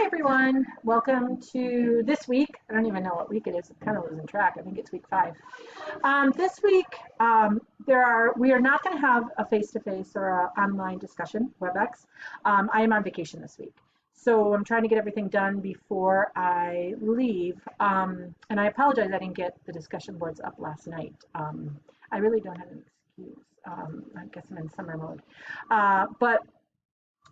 Hi everyone, welcome to this week. I don't even know what week it is. I'm kind of losing track. I think it's week 5. This week, we are not going to have a face-to-face or an online discussion, WebEx. I am on vacation this week, so I'm trying to get everything done before I leave. And I apologize I didn't get the discussion boards up last night. I really don't have an excuse. I guess I'm in summer mode, but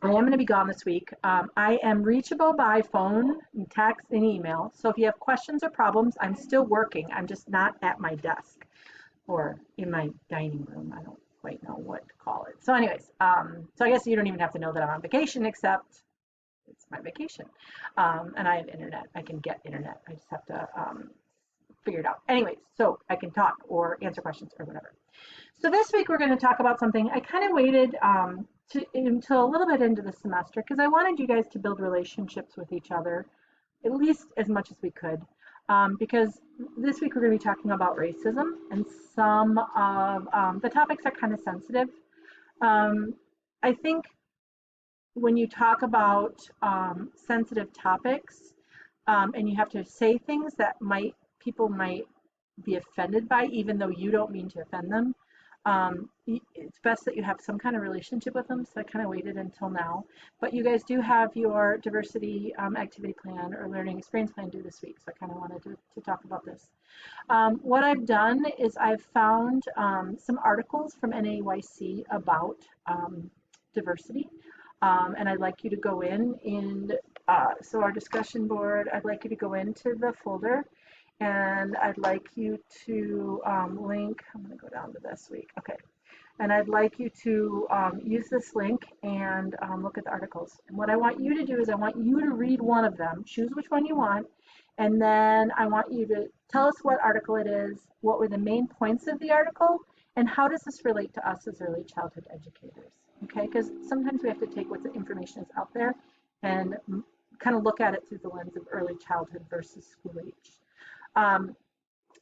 I am going to be gone this week. I am reachable by phone, text, and email. So if you have questions or problems, I'm still working. I'm just not at my desk or in my dining room. I don't quite know what to call it. So anyways, so I guess you don't even have to know that I'm on vacation, except it's my vacation. And I have internet. I can get internet. I just have to figure it out. Anyways, so I can talk or answer questions or whatever. So this week we're going to talk about something I kind of waited until a little bit into the semester because I wanted you guys to build relationships with each other, at least as much as we could. Because this week we're going to be talking about racism, and some of the topics are kind of sensitive. I think when you talk about sensitive topics, and you have to say things that people might be offended by, even though you don't mean to offend them. It's best that you have some kind of relationship with them, so I kind of waited until now. But you guys do have your diversity activity plan or learning experience plan due this week, so I kind of wanted to talk about this. What I've done is I've found some articles from NAYC about diversity, and I'd like you to go so our discussion board, I'd like you to go into the folder, and I'd like you to link, I'm going to go down to this week, okay. And I'd like you to use this link and look at the articles. And what I want you to do is I want you to read one of them, choose which one you want, and then I want you to tell us what article it is, what were the main points of the article, and how does this relate to us as early childhood educators, okay? Because sometimes we have to take what the information is out there and kind of look at it through the lens of early childhood versus school age.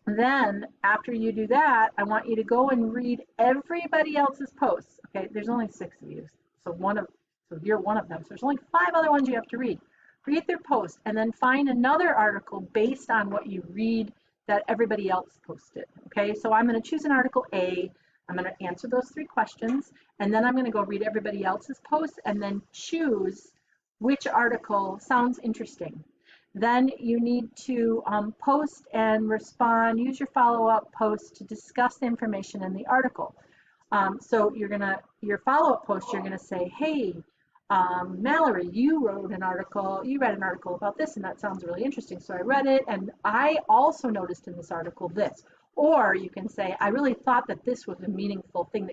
Then after you do that, I want you to go and read everybody else's posts. Okay, there's only 6 of you, so you're one of them. So there's only 5 other ones you have to read. Read their post and then find another article based on what you read that everybody else posted. Okay, so I'm going to choose an article A. I'm going to answer those 3 questions, and then I'm going to go read everybody else's posts and then choose which article sounds interesting. Then you need to post and respond, use your follow-up post to discuss the information in the article. So your follow-up post, you're gonna say, hey, Mallory, you read an article about this, and that sounds really interesting. So I read it, and I also noticed in this article this. Or you can say, I really thought that this was a meaningful thing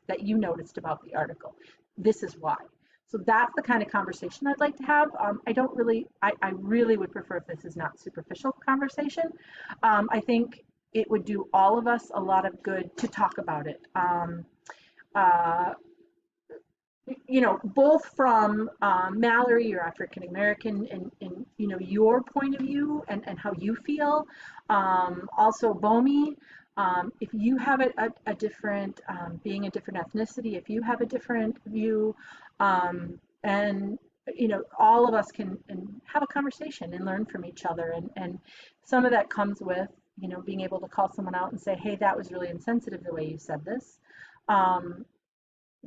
that you noticed about the article. This is why. So that's the kind of conversation I'd like to have. I really would prefer if this is not superficial conversation. I think it would do all of us a lot of good to talk about it. Both from Mallory, you're African American, and your point of view and how you feel. Also, Bomi, if you have a different, being a different ethnicity, if you have a different view, and all of us can have a conversation and learn from each other, and some of that comes with being able to call someone out and say, hey, that was really insensitive the way you said this.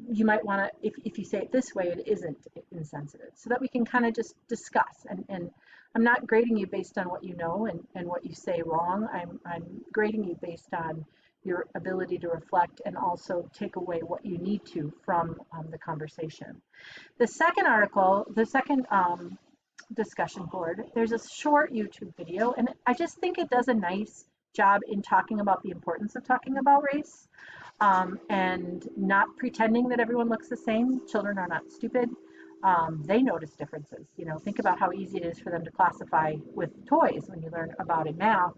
You might want to, if you say it this way, it isn't insensitive, so that we can kind of just discuss. And I'm not grading you based on what you know and what you say wrong. I'm grading you based on your ability to reflect and also take away what you need to from the conversation. The second discussion board, there's a short YouTube video, and I just think it does a nice job in talking about the importance of talking about race. And not pretending that everyone looks the same. Children are not stupid. They notice differences. Think about how easy it is for them to classify with toys. When you learn about in math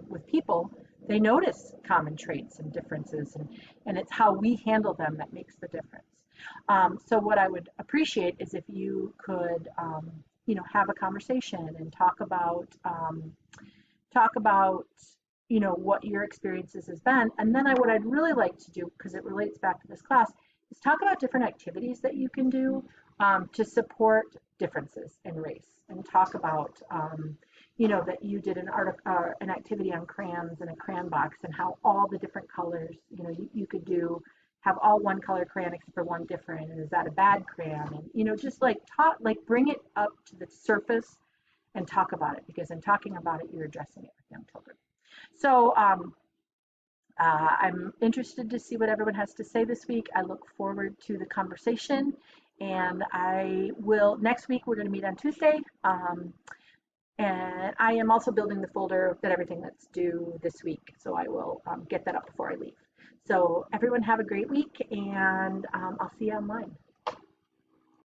with people, they notice common traits and differences, and it's how we handle them that makes the difference. So what I would appreciate is if you could, have a conversation and talk about what your experiences has been. And then what I'd really like to do, because it relates back to this class, is talk about different activities that you can do to support differences in race and talk about, that you did an activity on crayons in a crayon box and how all the different colors, you could have all one color crayon except for one different, and is that a bad crayon? And, just like bring it up to the surface and talk about it, because in talking about it, you're addressing it with young children. So I'm interested to see what everyone has to say this week. I look forward to the conversation, and next week we're going to meet on Tuesday. And I am also building the folder that everything that's due this week, so I will get that up before I leave. So everyone have a great week, and I'll see you online.